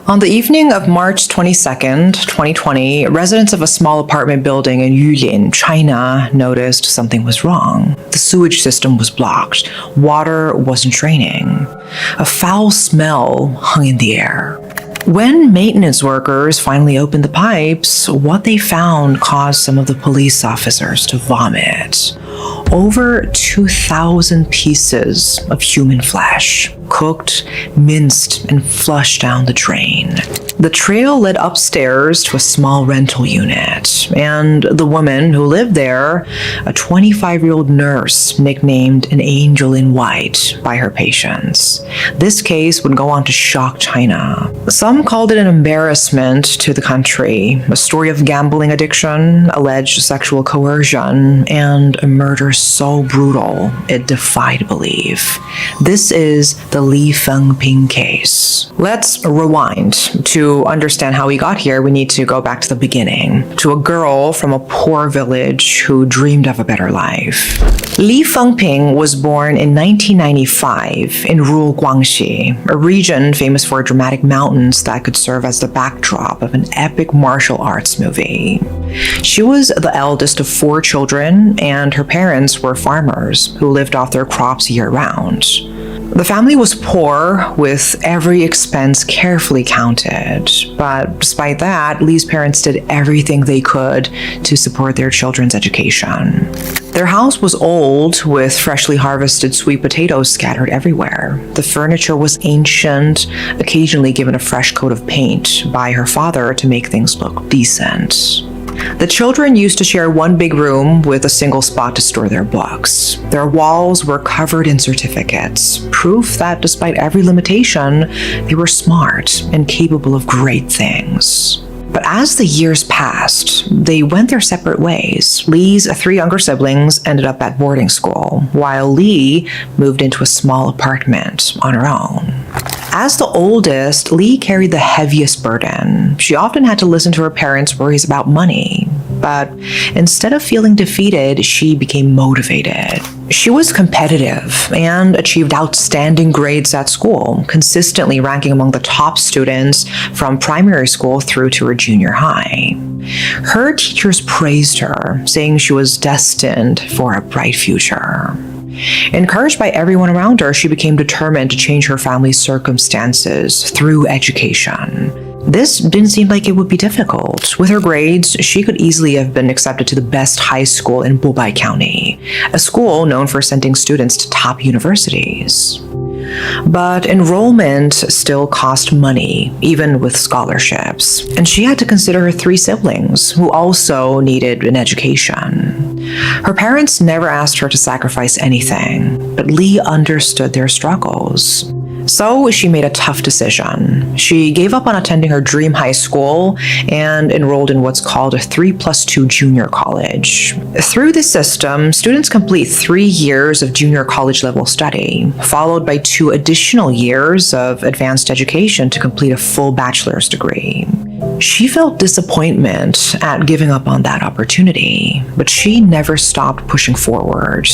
On the evening of March 22nd, 2020, residents of a small apartment building in Yulin, China, noticed something was wrong. The sewage system was blocked. Water wasn't draining. A foul smell hung in the air. When maintenance workers finally opened the pipes, what they found caused some of the police officers to vomit. Over 2,000 pieces of human flesh, cooked, minced, and flushed down the drain. The trail led upstairs to a small rental unit, and the woman who lived there, a 25-year-old nurse nicknamed an angel in white by her patients. This case would go on to shock China. Some called it an embarrassment to the country, a story of gambling addiction, alleged sexual coercion, and a murder so brutal it defied belief. This is the Li Fengping case. Let's rewind. To understand how we got here, we need to go back to the beginning, to a girl from a poor village who dreamed of a better life. Li Fengping was born in 1995 in rural Guangxi, a region famous for dramatic mountains that could serve as the backdrop of an epic martial arts movie. She was the eldest of 4 children, and her parents were farmers who lived off their crops year-round. The family was poor, with every expense carefully counted. But despite that, Li's parents did everything they could to support their children's education. Their house was old, with freshly harvested sweet potatoes scattered everywhere. The furniture was ancient, occasionally given a fresh coat of paint by her father to make things look decent. The children used to share one big room with a single spot to store their books. Their walls were covered in certificates, proof that despite every limitation, they were smart and capable of great things. But as the years passed, they went their separate ways. Li's 3 younger siblings ended up at boarding school, while Li moved into a small apartment on her own. As the oldest, Li carried the heaviest burden. She often had to listen to her parents' worries about money. But instead of feeling defeated, she became motivated. She was competitive and achieved outstanding grades at school, consistently ranking among the top students from primary school through to her junior high. Her teachers praised her, saying she was destined for a bright future. Encouraged by everyone around her, she became determined to change her family's circumstances through education. This didn't seem like it would be difficult. With her grades, she could easily have been accepted to the best high school in Bobai County, a school known for sending students to top universities. But enrollment still cost money, even with scholarships, and she had to consider her 3 siblings, who also needed an education. Her parents never asked her to sacrifice anything, but Li understood their struggles. So she made a tough decision. She gave up on attending her dream high school and enrolled in what's called a 3+2 junior college. Through this system, students complete 3 years of junior college level study, followed by 2 additional years of advanced education to complete a full bachelor's degree. She felt disappointment at giving up on that opportunity, but she never stopped pushing forward.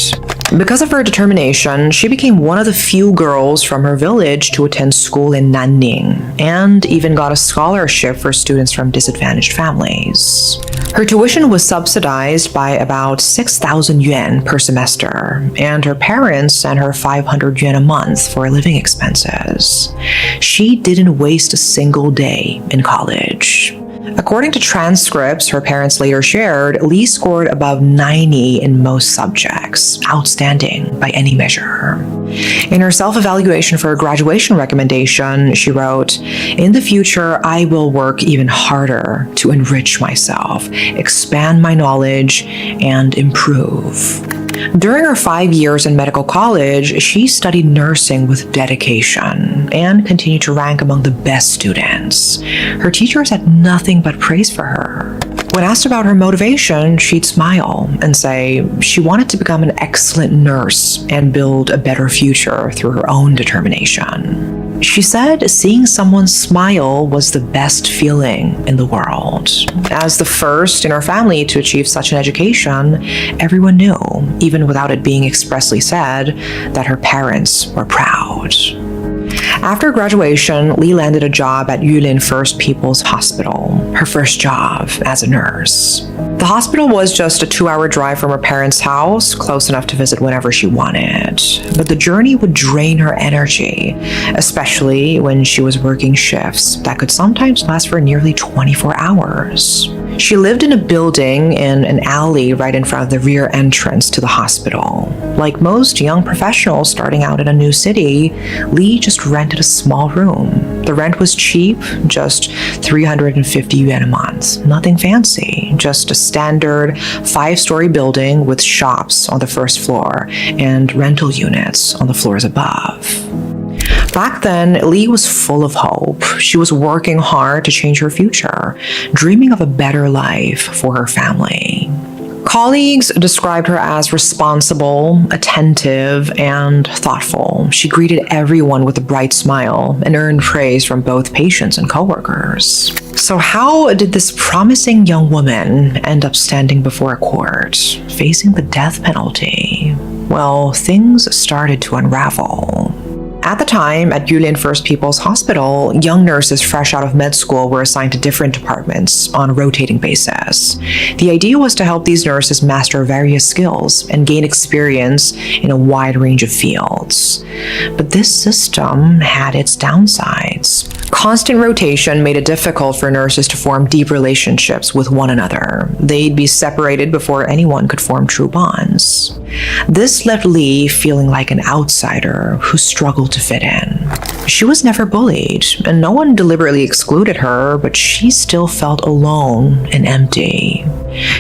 Because of her determination, she became one of the few girls from her village to attend school in Nanning, and even got a scholarship for students from disadvantaged families. Her tuition was subsidized by about 6,000 yuan per semester, and her parents sent her 500 yuan a month for living expenses. She didn't waste a single day in college. According to transcripts her parents later shared, Li scored above 90 in most subjects, outstanding by any measure. In her self-evaluation for her graduation recommendation, she wrote, "In the future, I will work even harder to enrich myself, expand my knowledge, and improve." During her 5 years in medical college, she studied nursing with dedication and continued to rank among the best students. Her teachers had nothing but praise for her. When asked about her motivation, she'd smile and say she wanted to become an excellent nurse and build a better future through her own determination. She said seeing someone smile was the best feeling in the world. As the first in her family to achieve such an education, everyone knew, even without it being expressly said, that her parents were proud. After graduation, Li landed a job at Yulin First People's Hospital, her first job as a nurse. The hospital was just a 2-hour drive from her parents' house, close enough to visit whenever she wanted. But the journey would drain her energy, especially when she was working shifts that could sometimes last for nearly 24 hours. She lived in a building in an alley right in front of the rear entrance to the hospital. Like most young professionals starting out in a new city, Li just rented a small room. The rent was cheap, just 350 yuan a month. Nothing fancy, just a standard 5-story building with shops on the first floor and rental units on the floors above. Back then, Li was full of hope. She was working hard to change her future, dreaming of a better life for her family. Colleagues described her as responsible, attentive, and thoughtful. She greeted everyone with a bright smile and earned praise from both patients and coworkers. So how did this promising young woman end up standing before a court, facing the death penalty? Well, things started to unravel. At the time, at Yulin First People's Hospital, young nurses fresh out of med school were assigned to different departments on a rotating basis. The idea was to help these nurses master various skills and gain experience in a wide range of fields. But this system had its downsides. Constant rotation made it difficult for nurses to form deep relationships with one another. They'd be separated before anyone could form true bonds. This left Li feeling like an outsider who struggled to fit in. She was never bullied, and no one deliberately excluded her, but she still felt alone and empty.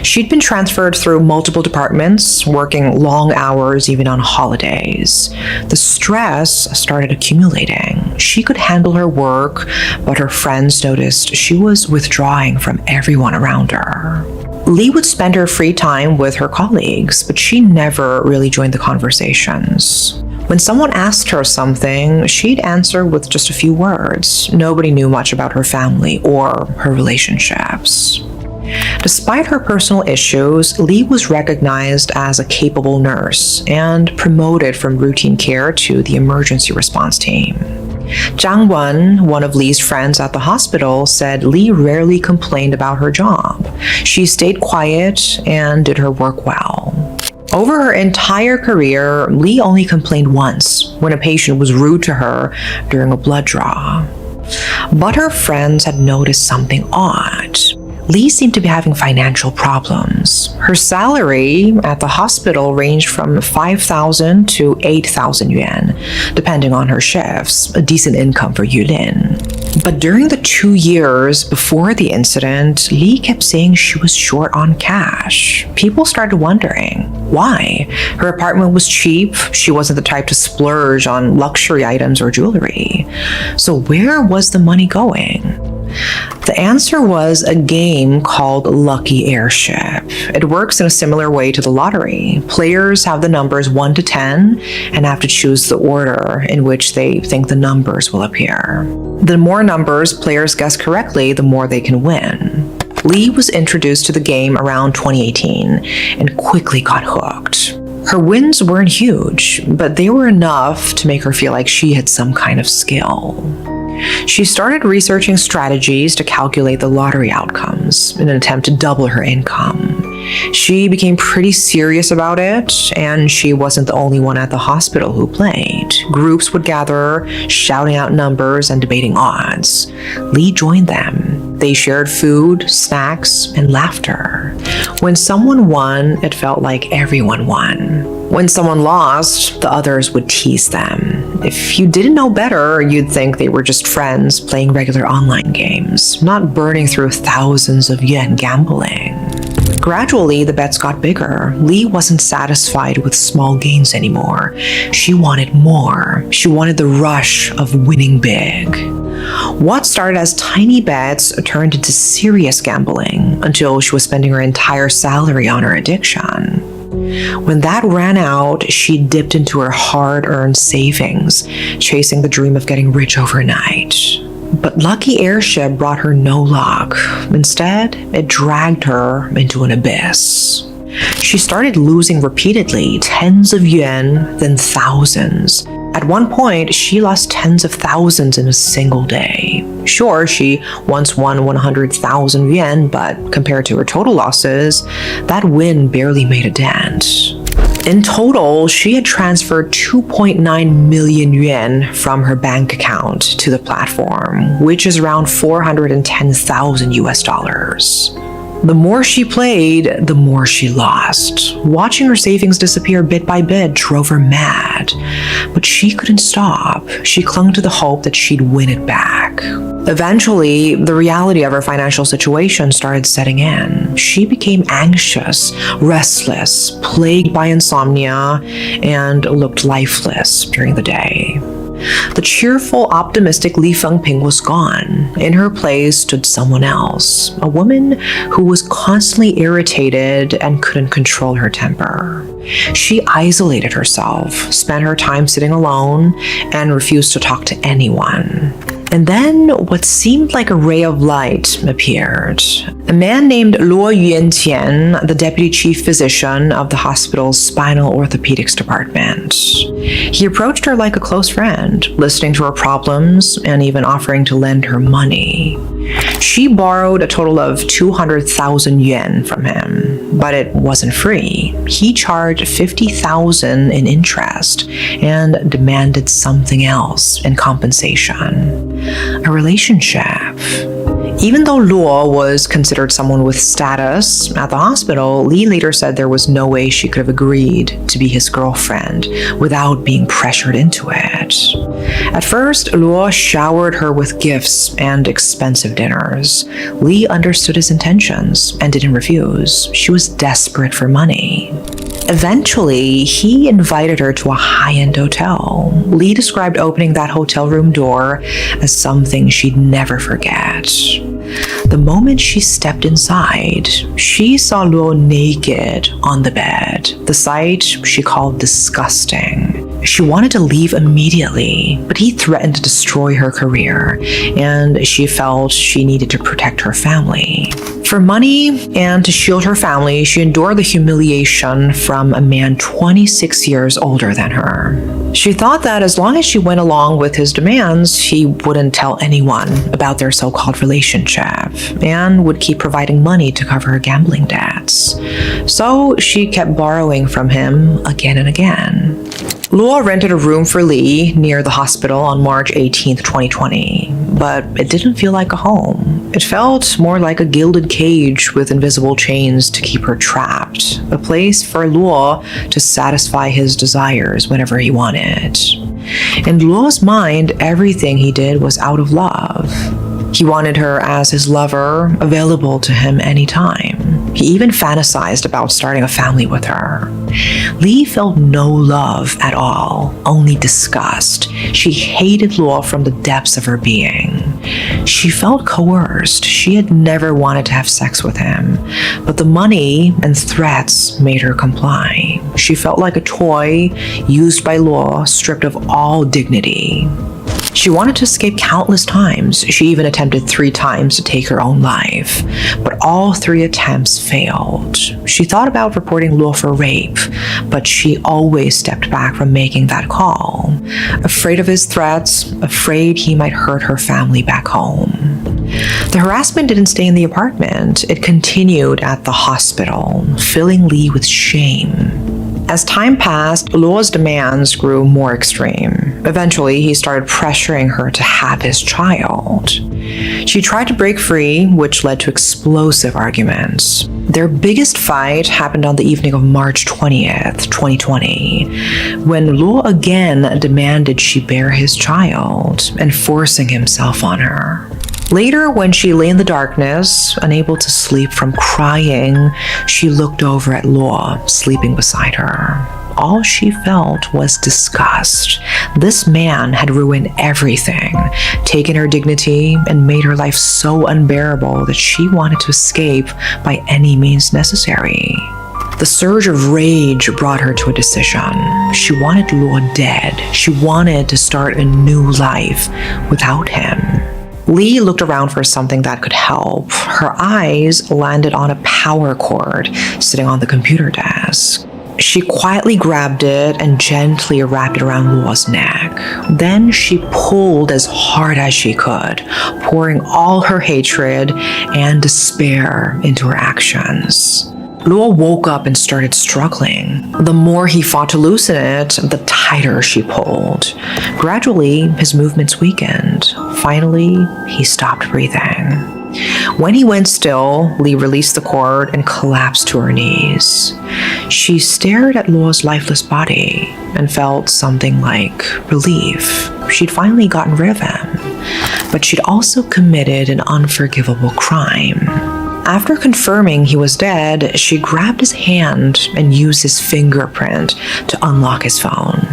She'd been transferred through multiple departments, working long hours even on holidays. The stress started accumulating. She could handle her work, but her friends noticed she was withdrawing from everyone around her. Li would spend her free time with her colleagues, but she never really joined the conversations. When someone asked her something, she'd answer with just a few words. Nobody knew much about her family or her relationships. Despite her personal issues, Li was recognized as a capable nurse and promoted from routine care to the emergency response team. Zhang Wen, one of Li's friends at the hospital, said Li rarely complained about her job. She stayed quiet and did her work well. Over her entire career, Li only complained once, when a patient was rude to her during a blood draw. But her friends had noticed something odd. Li seemed to be having financial problems. Her salary at the hospital ranged from 5,000 to 8,000 yuan, depending on her shifts, a decent income for Yulin. But during the 2 years before the incident, Li kept saying she was short on cash. People started wondering why. Her apartment was cheap. She wasn't the type to splurge on luxury items or jewelry. So where was the money going? The answer was a game called Lucky Airship. It works in a similar way to the lottery. Players have the numbers 1 to 10 and have to choose the order in which they think the numbers will appear. The more numbers players guess correctly, the more they can win. Li was introduced to the game around 2018 and quickly got hooked. Her wins weren't huge, but they were enough to make her feel like she had some kind of skill. She started researching strategies to calculate the lottery outcomes in an attempt to double her income. She became pretty serious about it, and she wasn't the only one at the hospital who played. Groups would gather, shouting out numbers and debating odds. Li joined them. They shared food, snacks, and laughter. When someone won, it felt like everyone won. When someone lost, the others would tease them. If you didn't know better, you'd think they were just friends playing regular online games, not burning through thousands of yuan gambling. Gradually, the bets got bigger. Li wasn't satisfied with small gains anymore. She wanted more. She wanted the rush of winning big. What started as tiny bets turned into serious gambling until she was spending her entire salary on her addiction. When that ran out, she dipped into her hard-earned savings, chasing the dream of getting rich overnight. But Lucky Airship brought her no luck. Instead, it dragged her into an abyss. She started losing repeatedly, tens of yuan, then thousands. At one point, she lost tens of thousands in a single day. Sure, she once won 100,000 yuan, but compared to her total losses, that win barely made a dent. In total, she had transferred 2.9 million yuan from her bank account to the platform, which is around 410,000 US dollars. The more she played, the more she lost. Watching her savings disappear bit by bit drove her mad. But she couldn't stop. She clung to the hope that she'd win it back. Eventually, the reality of her financial situation started setting in. She became anxious, restless, plagued by insomnia, and looked lifeless during the day. The cheerful, optimistic Li Fengping was gone. In her place stood someone else, a woman who was constantly irritated and couldn't control her temper. She isolated herself, spent her time sitting alone, and refused to talk to anyone. And then what seemed like a ray of light appeared. A man named Luo Yuanqian, the deputy chief physician of the hospital's spinal orthopedics department. He approached her like a close friend, listening to her problems and even offering to lend her money. She borrowed a total of 200,000 yuan from him, but it wasn't free. He charged 50,000 in interest and demanded something else in compensation. A relationship. Even though Luo was considered someone with status at the hospital, Li later said there was no way she could have agreed to be his girlfriend without being pressured into it. At first, Luo showered her with gifts and expensive dinners. Li understood his intentions and didn't refuse. She was desperate for money. Eventually, he invited her to a high-end hotel. Li described opening that hotel room door as something she'd never forget. The moment she stepped inside, she saw Luo naked on the bed, the sight she called disgusting. She wanted to leave immediately, but he threatened to destroy her career, and she felt she needed to protect her family. For money and to shield her family, she endured the humiliation from a man 26 years older than her. She thought that as long as she went along with his demands, he wouldn't tell anyone about their so-called relationship and would keep providing money to cover her gambling debts. So she kept borrowing from him again and again. Luo rented a room for Li near the hospital on March 18, 2020, but it didn't feel like a home. It felt more like a gilded cage with invisible chains to keep her trapped, a place for Luo to satisfy his desires whenever he wanted. In Luo's mind, everything he did was out of love. He wanted her as his lover, available to him anytime. He even fantasized about starting a family with her. Li felt no love at all, only disgust. She hated Luo from the depths of her being. She felt coerced. She had never wanted to have sex with him, but the money and threats made her comply. She felt like a toy used by Luo, stripped of all dignity. She wanted to escape countless times. She even attempted 3 times to take her own life, but all 3 attempts failed. She thought about reporting Luo for rape, but she always stepped back from making that call, afraid of his threats, afraid he might hurt her family back home. The harassment didn't stay in the apartment. It continued at the hospital, filling Li with shame. As time passed, Luo's demands grew more extreme. Eventually, he started pressuring her to have his child. She tried to break free, which led to explosive arguments. Their biggest fight happened on the evening of March 20th, 2020, when Luo again demanded she bear his child, enforcing himself on her. Later, when she lay in the darkness, unable to sleep from crying, she looked over at Luo, sleeping beside her. All she felt was disgust. This man had ruined everything, taken her dignity, and made her life so unbearable that she wanted to escape by any means necessary. The surge of rage brought her to a decision. She wanted Luo dead. She wanted to start a new life without him. Li looked around for something that could help. Her eyes landed on a power cord sitting on the computer desk. She quietly grabbed it and gently wrapped it around Luo's neck. Then she pulled as hard as she could, pouring all her hatred and despair into her actions. Luo woke up and started struggling. The more he fought to loosen it, the tighter she pulled. Gradually, his movements weakened. Finally, he stopped breathing. When he went still, Li released the cord and collapsed to her knees. She stared at Luo's lifeless body and felt something like relief. She'd finally gotten rid of him, but she'd also committed an unforgivable crime. After confirming he was dead, she grabbed his hand and used his fingerprint to unlock his phone.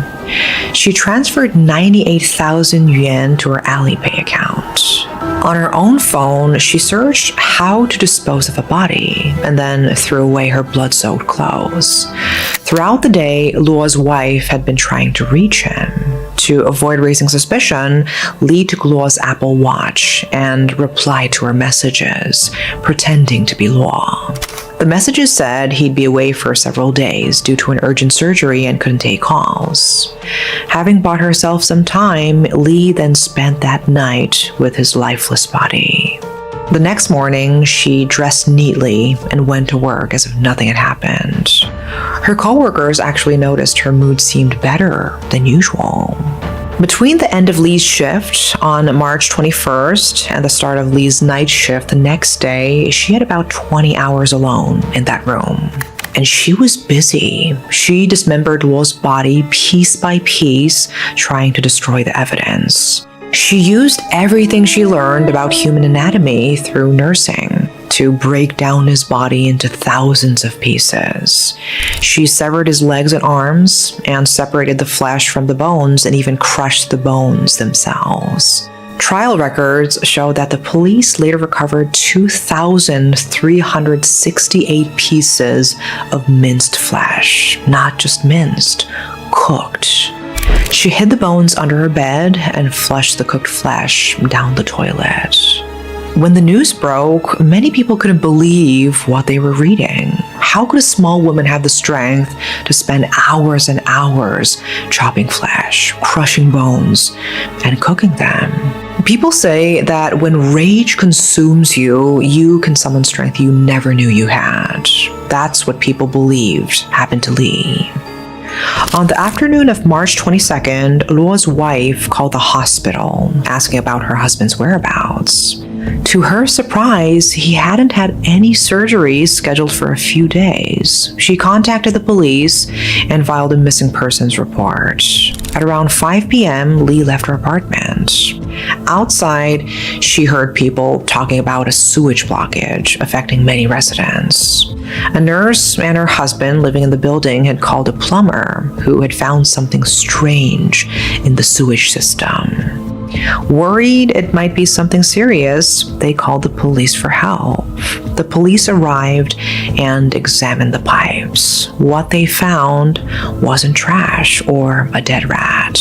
She transferred 98,000 yuan to her Alipay account. On her own phone, she searched how to dispose of a body and then threw away her blood-soaked clothes. Throughout the day, Luo's wife had been trying to reach him. To avoid raising suspicion, Li took Luo's Apple Watch and replied to her messages, pretending to be Luo. The messages said he'd be away for several days due to an urgent surgery and couldn't take calls. Having bought herself some time, Li then spent that night with his lifeless body. The next morning, she dressed neatly and went to work as if nothing had happened. Her coworkers actually noticed her mood seemed better than usual. Between the end of Li's shift on March 21st and the start of Li's night shift the next day, she had about 20 hours alone in that room. And she was busy. She dismembered Luo's body piece by piece, trying to destroy the evidence. She used everything she learned about human anatomy through nursing to break down his body into thousands of pieces. She severed his legs and arms and separated the flesh from the bones and even crushed the bones themselves. Trial records show that the police later recovered 2,368 pieces of minced flesh, not just minced, cooked. She hid the bones under her bed and flushed the cooked flesh down the toilet. When the news broke, many people couldn't believe what they were reading. How could a small woman have the strength to spend hours and hours chopping flesh, crushing bones, and cooking them? People say that when rage consumes you, you can summon strength you never knew you had. That's what people believed happened to Li. On the afternoon of March 22nd, Luo's wife called the hospital, asking about her husband's whereabouts. To her surprise, he hadn't had any surgeries scheduled for a few days. She contacted the police and filed a missing persons report. At around 5 p.m., Li left her apartment. Outside, she heard people talking about a sewage blockage affecting many residents. A nurse and her husband living in the building had called a plumber who had found something strange in the sewage system. Worried it might be something serious, they called the police for help. The police arrived and examined the pipes. What they found wasn't trash or a dead rat.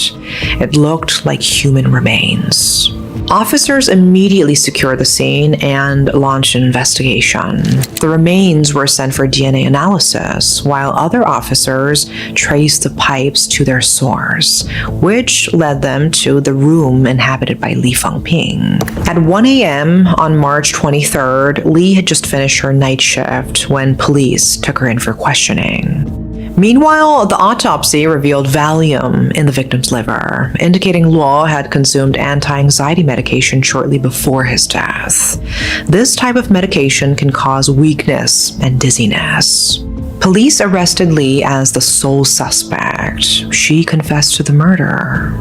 It looked like human remains. Officers immediately secured the scene and launched an investigation. The remains were sent for DNA analysis, while other officers traced the pipes to their source, which led them to the room inhabited by Li Fengping. At 1 a.m. on March 23rd, Li had just finished her night shift when police took her in for questioning. Meanwhile, the autopsy revealed Valium in the victim's liver, indicating Luo had consumed anti-anxiety medication shortly before his death. This type of medication can cause weakness and dizziness. Police arrested Li as the sole suspect. She confessed to the murder.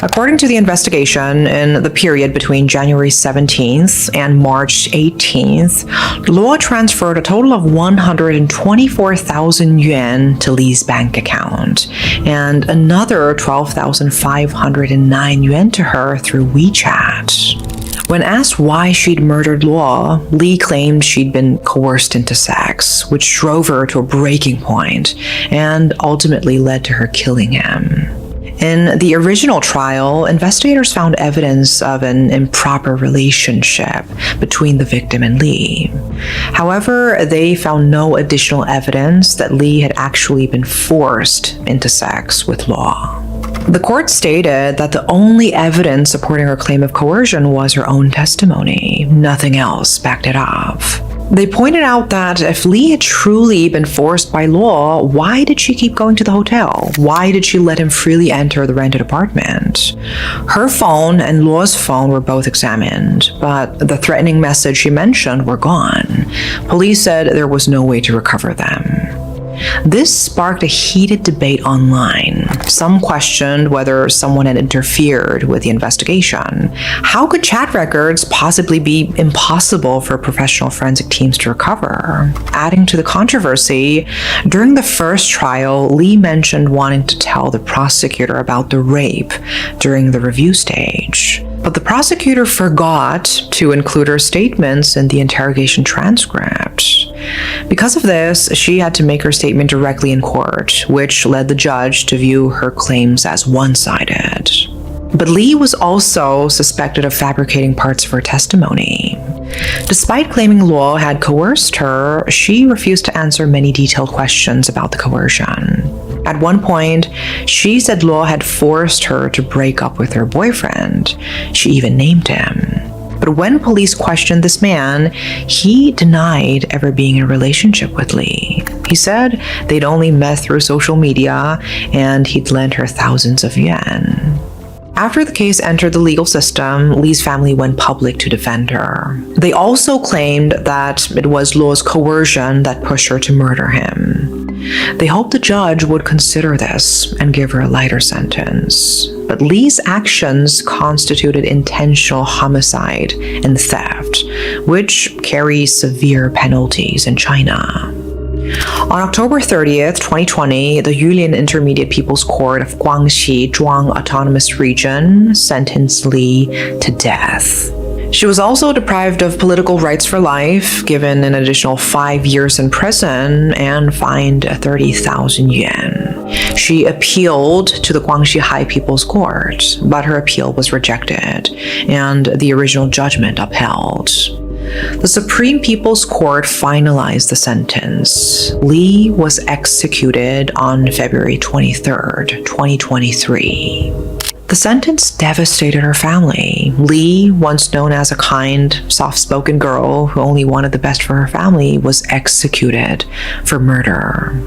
According to the investigation, in the period between January 17th and March 18th, Luo transferred a total of 124,000 yuan to Li's bank account and another 12,509 yuan to her through WeChat. When asked why she'd murdered Luo, Li claimed she'd been coerced into sex, which drove her to a breaking point and ultimately led to her killing him. In the original trial, investigators found evidence of an improper relationship between the victim and Li. However, they found no additional evidence that Li had actually been forced into sex with Luo. The court stated that the only evidence supporting her claim of coercion was her own testimony. Nothing else backed it up. They pointed out that if Li had truly been forced by Luo, why did she keep going to the hotel? Why did she let him freely enter the rented apartment? Her phone and Luo's phone were both examined, but the threatening message she mentioned were gone. Police said there was no way to recover them. This sparked a heated debate online. Some questioned whether someone had interfered with the investigation. How could chat records possibly be impossible for professional forensic teams to recover? Adding to the controversy, during the first trial, Li mentioned wanting to tell the prosecutor about the rape during the review stage. But the prosecutor forgot to include her statements in the interrogation transcript. Because of this, she had to make her statement directly in court, which led the judge to view her claims as one-sided. But Li was also suspected of fabricating parts of her testimony. Despite claiming Luo had coerced her, she refused to answer many detailed questions about the coercion. At one point, she said Luo had forced her to break up with her boyfriend. She even named him. But when police questioned this man, he denied ever being in a relationship with Li. He said they'd only met through social media and he'd lent her thousands of yuan. After the case entered the legal system, Li's family went public to defend her. They also claimed that it was Luo's coercion that pushed her to murder him. They hoped the judge would consider this and give her a lighter sentence. But Li's actions constituted intentional homicide and theft, which carry severe penalties in China. On October 30th, 2020, the Yulin Intermediate People's Court of Guangxi Zhuang Autonomous Region sentenced Li to death. She was also deprived of political rights for life, given an additional 5 years in prison, and fined 30,000 yuan. She appealed to the Guangxi High People's Court, but her appeal was rejected, and the original judgment upheld. The Supreme People's Court finalized the sentence. Li was executed on February 23rd, 2023. The sentence devastated her family. Li, once known as a kind, soft-spoken girl who only wanted the best for her family, was executed for murder.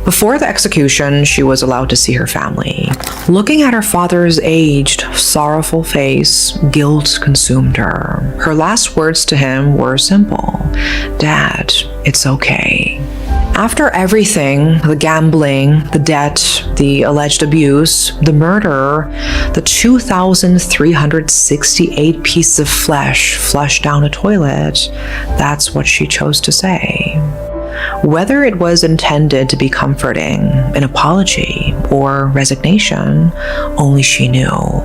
Before the execution, she was allowed to see her family. Looking at her father's aged, sorrowful face, guilt consumed her. Her last words to him were simple: "Dad, it's okay." After everything, the gambling, the debt, the alleged abuse, the murder, the 2,368 pieces of flesh flushed down a toilet, that's what she chose to say. Whether it was intended to be comforting, an apology, or resignation, only she knew.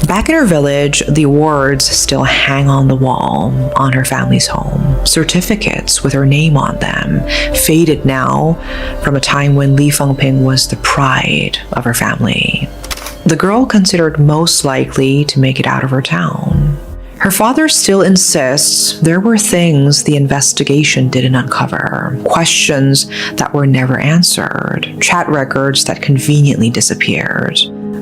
Back in her village, the awards still hang on the wall on her family's home. Certificates with her name on them, faded now from a time when Li Fengping was the pride of her family. The girl considered most likely to make it out of her town. Her father still insists there were things the investigation didn't uncover, questions that were never answered, chat records that conveniently disappeared.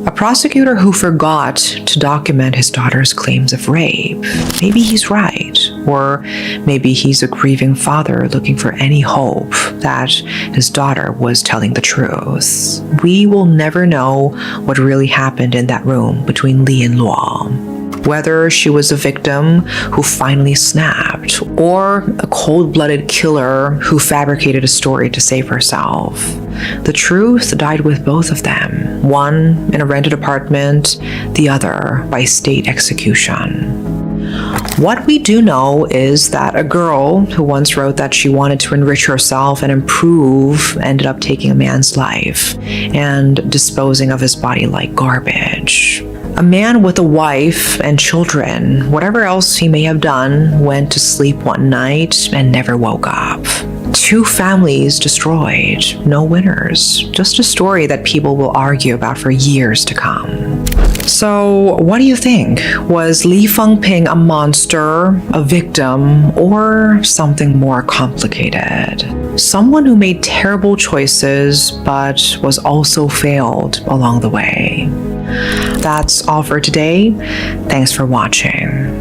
A prosecutor who forgot to document his daughter's claims of rape. Maybe he's right, or maybe he's a grieving father looking for any hope that his daughter was telling the truth. We will never know what really happened in that room between Li and Luo. Whether she was a victim who finally snapped, or a cold-blooded killer who fabricated a story to save herself. The truth died with both of them, one in a rented apartment, the other by state execution. What we do know is that a girl who once wrote that she wanted to enrich herself and improve ended up taking a man's life and disposing of his body like garbage. A man with a wife and children, whatever else he may have done, went to sleep one night and never woke up. 2 families destroyed. No winners. Just a story that people will argue about for years to come. So, what do you think? Was Li Fengping a monster, a victim, or something more complicated? Someone who made terrible choices but was also failed along the way. That's all for today. Thanks for watching.